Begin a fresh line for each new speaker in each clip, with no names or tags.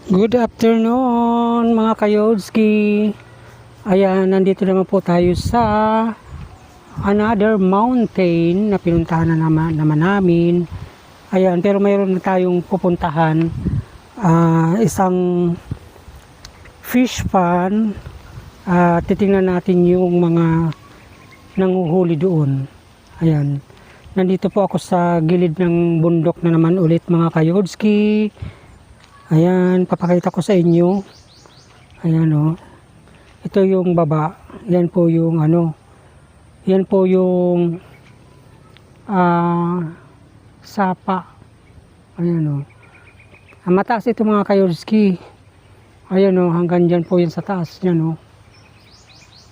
Good afternoon mga kayodski. Ayan, nandito naman po tayo sa another mountain na pinuntahan na naman namin. Ayan, pero mayroon na tayong pupuntahan. Isang fish pond. Titingnan natin yung mga nanguhuli doon. Ayan, nandito po ako sa gilid ng bundok na naman ulit mga kayodski. Ayan, papakita ko sa inyo. Ayan o. Ito yung baba. Yan po yung ano. Yan po yung sapa. Ayan o. Mataas ito mga kayodski. Ayan o, hanggang dyan po yan sa taas. Yan o.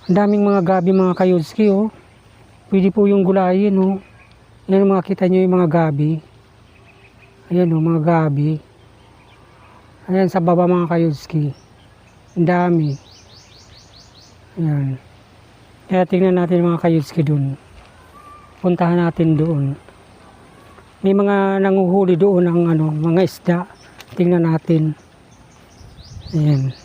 Ang daming mga gabi mga kayodski o. Pwede po yung gulayin o. Yan mga kita nyo yung mga gabi. Ayan o, mga gabi. Ayan sa baba mga kayodski. Ang dami. Ayan. Kaya tingnan natin mga kayodski doon. Puntahan natin doon. May mga nanguhuli doon ng ano, mga isda. Tingnan natin. Ayan.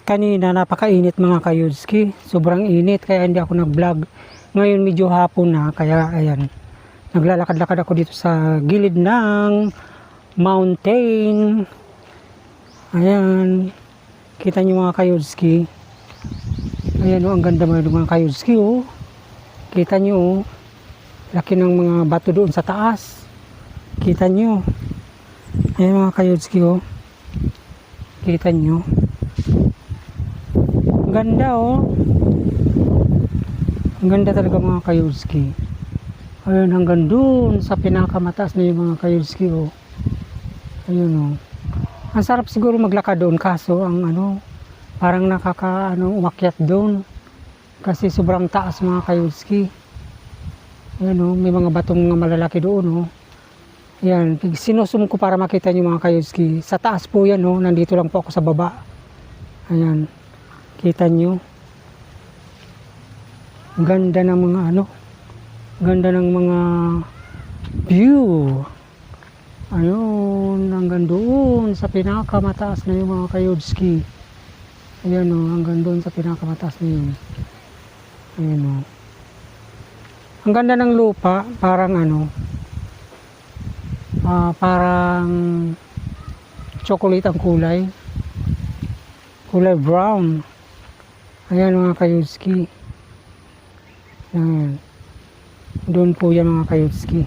Kanina napakainit mga kayodski. Sobrang init kaya hindi ako nag-vlog. Ngayon medyo hapon na kaya ayan. Naglalakad-lakad ako dito sa gilid ng mountain. Ayan. Kita nyo mga kayodski. Ayan o, ang ganda mga kayodski o. Kita nyo o. Laki ng mga bato doon sa taas. Kita nyo. Ayan mga kayodski o. Kita nyo. Ang ganda o. Ang ganda talaga mga kayodski. Ayan hanggang doon sa pinakamataas na yung mga kayodski o. Ayun o. Ang sarap siguro maglakad doon kaso ang ano, parang umakyat doon. Kasi sobrang taas mga kayodski. Ayun o, may mga batong mga malalaki doon o. Ayan, sinusum ko para makita nyo mga kayodski. Sa taas po yan o, nandito lang po ako sa baba. Ayan, kita nyo. Ganda ng mga ano, ganda ng mga view. Ayun, hanggang doon sa pinakamataas na yung mga kayodski. Ayan o, hanggang doon sa pinakamataas na yun. Ayan o. Ang ganda ng lupa, parang ano, parang chocolate ang kulay. Kulay brown. Ayan mga kayodski. Ayan. Doon po yan mga kayodski.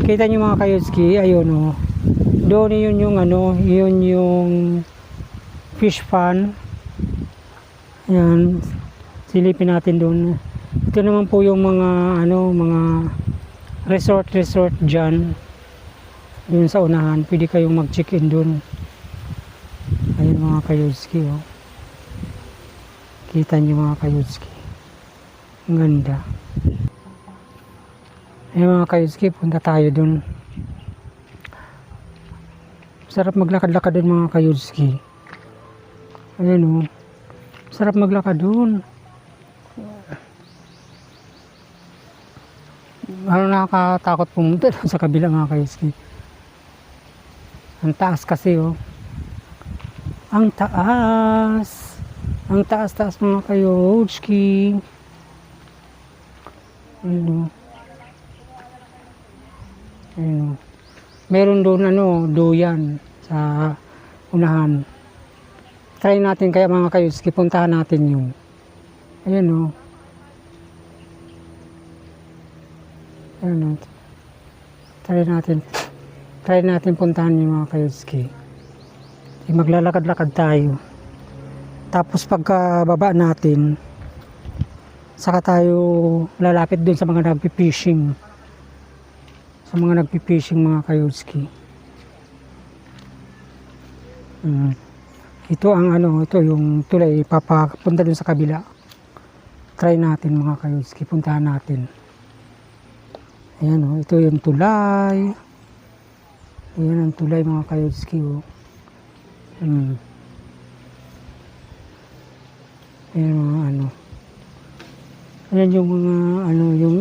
Kita nyo mga kayodski, ayun o. Doon yun yung ano, yun yung fish pond. Ayan, silipin natin doon. Ito naman po yung mga ano, mga resort dyan. Doon sa unahan, pwede kayong mag-check-in doon. Ayun mga kayodski o. Kita nyo mga kayodski. Ang ganda. Ayun mga kayodski, punta tayo dun. Sarap maglakad-lakad dun mga kayodski. Ayan o. Sarap maglakad dun. Ano, nakakatakot pumunta dun sa kabila mga kayodski. Ang taas kasi o. Ang taas. Ang taas-taas mga kayodski. Ayan o. Ayun. Meron doon ano, duyan sa unahan. Try natin kaya mga kayodski, puntahan natin yung. Ayun o. Ayun o. Try natin puntahan yung mga kayodski. Maglalakad-lakad tayo. Tapos pagka baba natin, saka tayo lalapit doon sa mga nagpipishing. Sa mga nagpipishing mga kayodski. Ito ang ano, ito yung tulay, papapunta dun sa kabila. Try natin mga kayodski, puntahan natin. Ayan o, ito yung tulay. Ayan ang tulay mga kayodski o. Ayan mga ano. Ayan yung mga ano, yung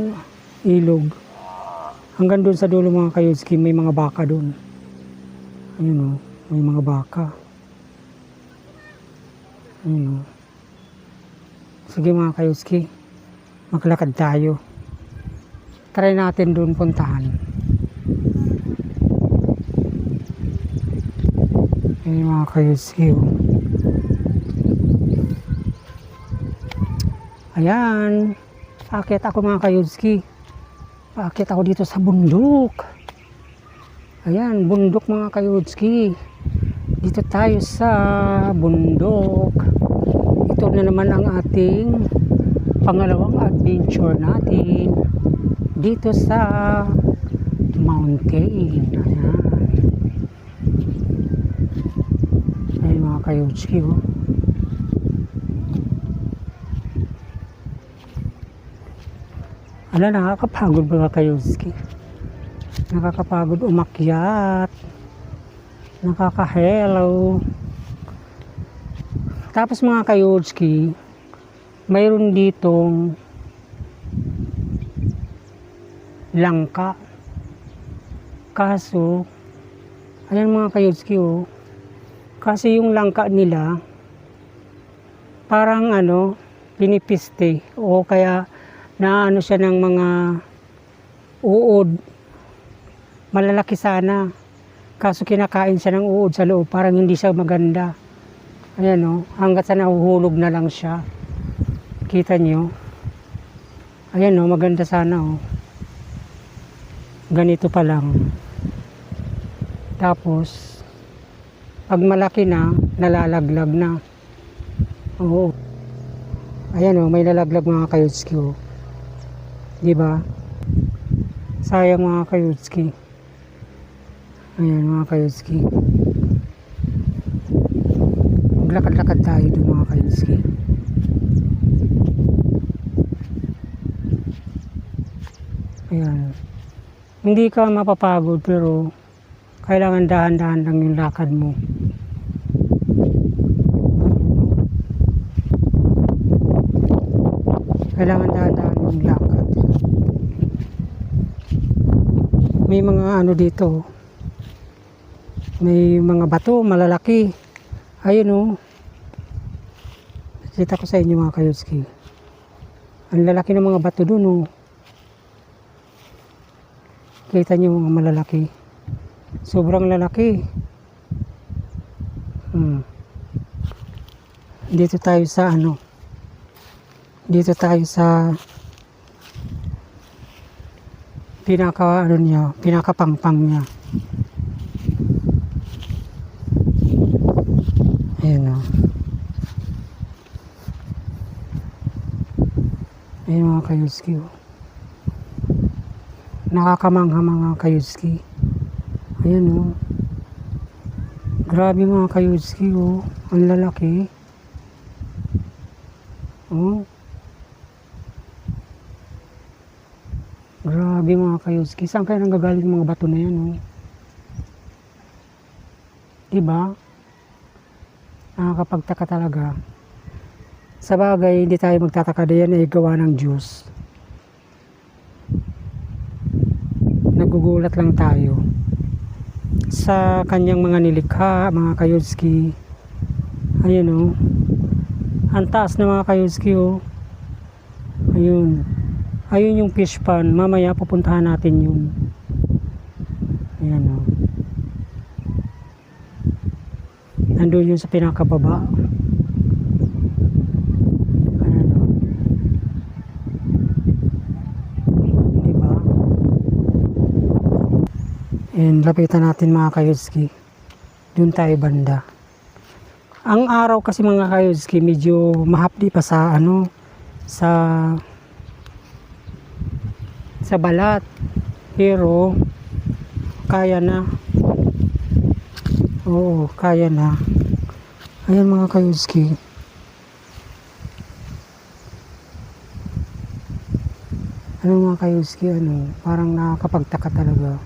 ilog. Hanggang doon sa dulo mga kayodski, may mga baka doon. Ayun o, may mga baka. Ayun o. Sige mga kayuski, maglakad tayo. Try natin doon puntahan. Ayun mga kayuski o. Ayan, paakit ako mga kayuski. Paakit ako dito sa bundok. Ayan, bundok mga kayuski. Dito tayo sa bundok. Ito na naman ang ating pangalawang adventure natin dito sa mountain. Ayan. Ayan mga kayuski oh. Ala, nakakapagod mga kayuski. Nakakapagod umakyat. Nakaka-hello. Tapos mga kayuski, mayroon ditong langka. Kaso, ayan mga kayuski oh. Kasi yung langka nila, parang ano, pinipiste. O kaya, naano siya ng mga uod. Malalaki sana. Kaso kinakain siya ng uod sa loob. Parang hindi siya maganda. Ayan o. Hanggat sa nahuhulog na lang siya. Kita nyo. Ayan o. Maganda sana o. Ganito pa lang. Tapos, pag malaki na, nalalaglag na. Oo. Ayan o. May nalaglag mga kayutski o. Diba? Sayang mga kayutski. Ayan mga kayutski. Maglakad-lakad tayo doon mga kayutski. Ayan. Hindi ka mapapagod pero kailangan dahan-dahan lang yung lakad mo. Kailangan dahan-dahan yung lakad. May mga ano dito. May mga bato malalaki. Ayun o. Kita ko sa inyo mga kayutski. Ang lalaki ng mga bato dun o. Kita nyo mga malalaki. Sobrang lalaki. Dito tayo sa ano. Dito tayo sa pinakapangpang niya. Ayan o. Ayan mga kayutski o. Nakakamangha mga kayutski. Ayan o. Grabe mga kayutski o. Ang lalaki. O. Grabe mga kayutski. Saan kaya nanggagaling mga bato na yan o? Diba? Nakakapagtaka talaga. Sa bagay, hindi tayo magtataka na yan ay gawa ng Diyos. Nagugulat lang tayo sa kanyang mga nilikha, mga kayutski. Ayun o. Ang taas na mga kayutski o. Ayun. Ayun yung fish pond. Mamaya pupuntahan natin yun. Ayan o. Nandun yun sa pinakababa. Ayan o. Diba? And lapitan natin mga kayutski. Doon tayo banda. Ang araw kasi mga kayutski medyo mahapdi pa sa ano, sa balat, pero kaya na. Oo, kaya na. Ayan mga kayutski. Ano mga kayutski, ano, parang nakakapagtaka talaga.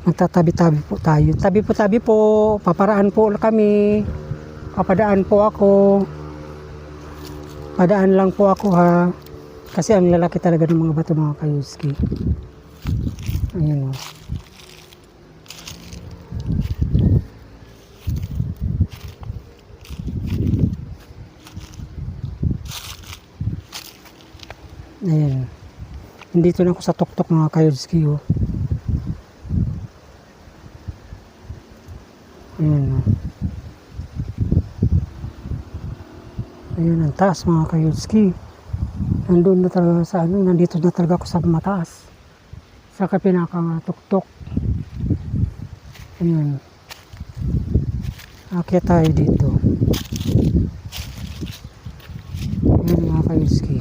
Magtatabi-tabi po tayo. Tabi po, paparaan po kami. Papadaan po ako. Padaan lang po ako ha. Kasi ang lalaki talaga ng mga bato mga kayutski. Ayan o. Ayan. Nandito na ako sa tuktok mga kayudski oh. Ayan oh. Ayan ang taas mga kayudski. Nandun na talaga sa ano, nandito na talaga ako sa mataas. Sa pinakatuktok. Ayan. Akyat tayo dito. Ayan mga kayudski.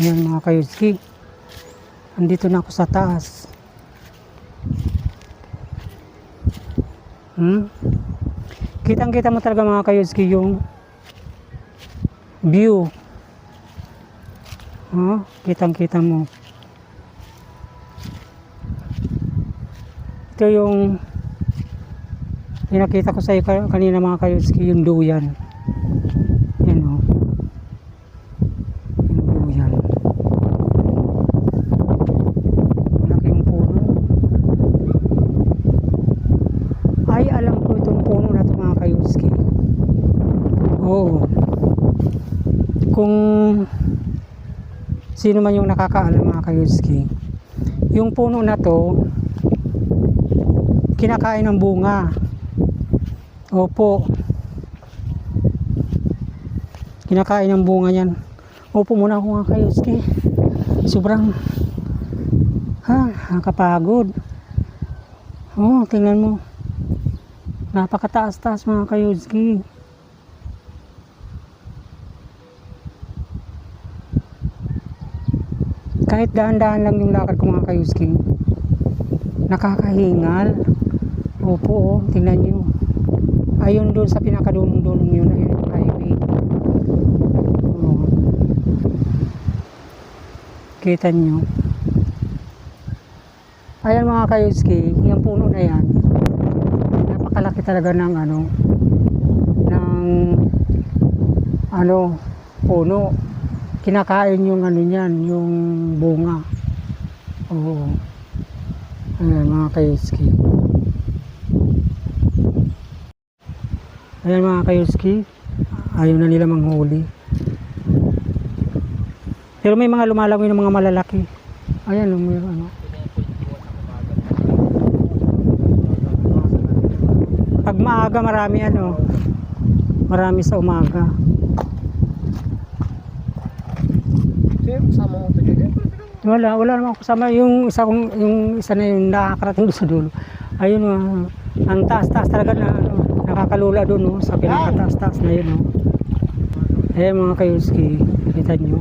Ayan mga kayudski. Andito na ako sa taas. Kitang-kita mo talaga mga kayudski yung view. Kitang-kita mo. Ito yung pinakita ko sa iyo kanina mga kayudski, yung duyan. Yan o. Yung duyan. Malaki yung puno. Ay, alam ko itong puno na ito mga kayudski. Oo. Kung sino man yung nakakaalam mga kayudski, yung puno na to kinakain ng bunga. Opo, kinakain ng bunga yan. Opo muna ako mga kayudski, sobrang nakapagod. Tingnan mo, napakataas-taas mga kayudski. Kahit dahan-dahan lang yung lakad ko mga kayudski, nakakahingal. Opo, tingnan nyo. Ayun doon sa pinakadulong-dulong yun, ayun yung highway. Kita nyo. Ayan mga kayudski, yung puno na yan, napakalaki talaga ng puno. Kinakain yung niyan, yung bunga. Oo. Ayan mga kayudski. Ayan mga kayudski, ayaw na nila manghuli. Pero may mga lumalangoy ng mga malalaki. Ayan, may Pag maaga marami marami sa umaga.
Sama mo ito dyan?
Wala naman ako kasama. Yung isa na yung nakakarating doon sa dulo. Ayun ang taas-taas talaga na nakakalula doon sa pinakataas-taas na yun. Ayan mga kayudski, kita nyo.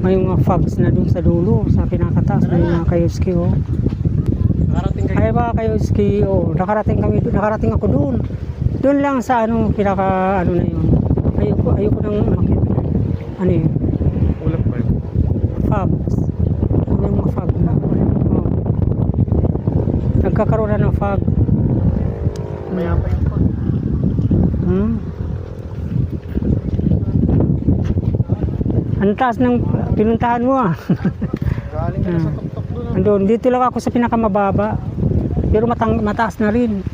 May mga fogs na doon sa dulo, sa pinakataas na yung mga kayudski.
Nakarating kayo?
Ay mga kayudski, nakarating ako doon. Doon lang sa pinaka na yun. Ayoko nang makita. Ano yun?
Ulap ba yun?
Fogs. May mga fog na. Nagkakaroon na ng fog.
Maya pa yung pag.
Ang taas ng pinuntahan mo
Galing ka na sa tuktok doon.
Andun, dito lang ako sa pinakamababa. Pero mataas na rin.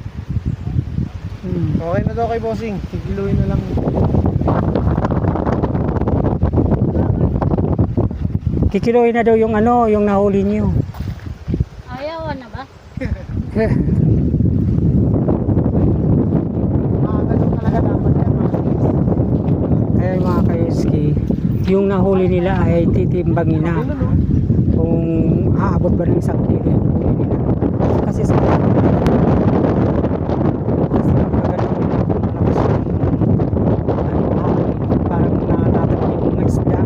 Okay na daw kay bossing. Tigiluin na lang.
Kikiloy na daw yung yung nahuli niyo.
Ayaw na ba?
Talaga dapat yan.
Ayan mga kayudski, yung nahuli nila ay titimbangin na kung aabot ba ng isang kilo yung huli nila. Kasi sa parang natatakot yung mga isda.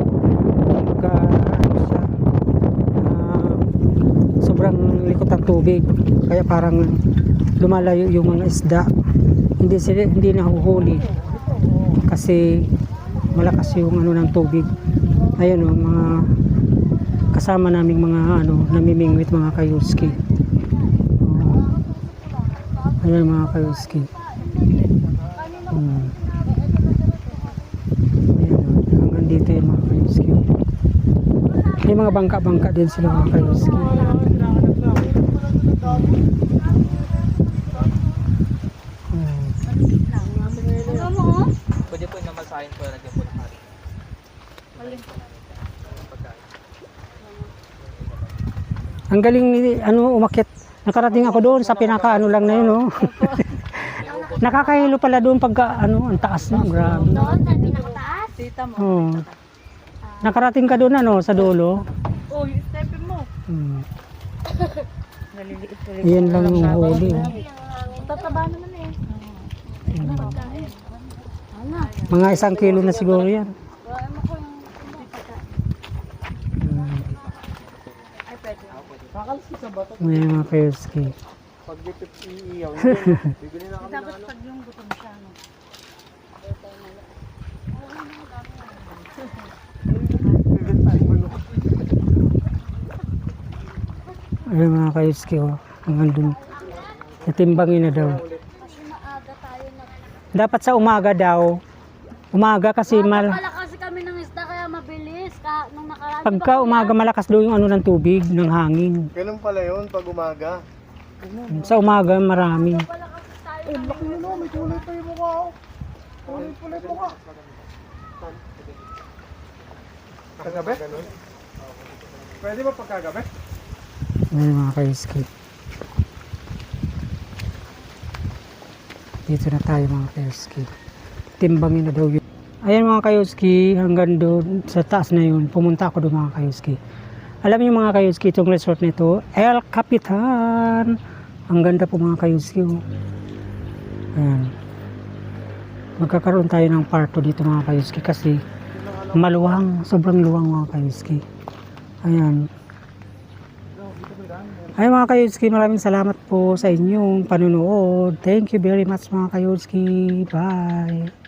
Sobrang likot ang tubig, kaya parang lumalayo yung mga isda. Hindi nahuhuli kasi malakas yung ng tubig. Ayun mga kasama naming mga namimingwit mga kayudski. Ayan mga kayudski. Ayan hanggang dito yung mga kayudski. May mga bangka-bangka din sila mga kayudski.
Ano mo? Oh?
Pwede po yung namasahin po, lagyan po ng hari.
Ang galing ni, ano, umakyat. Nakarating ako doon sa pinaka, ano lang na yun, oh. Nakakahilo pala doon pagka, ano, ang taas na, grabe.
Doon, sa pinakataas. Tita mo.
Oh. Nakarating ka doon, ano, sa dulo.
Oh, yung stepin mo.
Hmm. Yan lang yung huli. Oh.
Tataba naman eh.
Mga 1 kilo na siguro yan.
Wala mo ko yung
Hmm.
ay pwede.
Kakalsi sa bato.
May mga kayoski.
Pag dito iiyaw, hindi. Bibili na kami ng
Tapos
ano.
pag yung gutom siya, no?
Bibili tayong manok.
Ayun mga kayoski, oh. Hanggang doon. Natimbangin na daw.
Kasi maaga tayo na.
Dapat sa umaga daw. Umaga kasi
Wala kasi kami ng isda kaya mabilis. Nung nakaraan.
pagka umaga malakas daw yung ano ng tubig, ng hangin.
Ganun pala yun pag umaga.
Sa umaga marami.
Eh, laki yun oh, may kulay pa yung mukha oh. Kulay po ka. Kagabi? Pwede ba pagkagabi?
Ayun mga kayoski. Dito na tayo mga kayoski. Timbangin na daw yun. Ayan mga kayoski, hanggang doon sa taas na yun, pumunta ako doon mga kayoski. Alam niyo mga kayoski, itong resort nito, El Capitan. Ang ganda po mga kayoski. Oh. Ayan. Magkakaroon tayo ng parto dito mga kayoski kasi maluwang, sobrang luwang mga kayoski. Ayan. Ay mga kayoski, maraming salamat po sa inyong panunood. Thank you very much mga kayoski. Bye.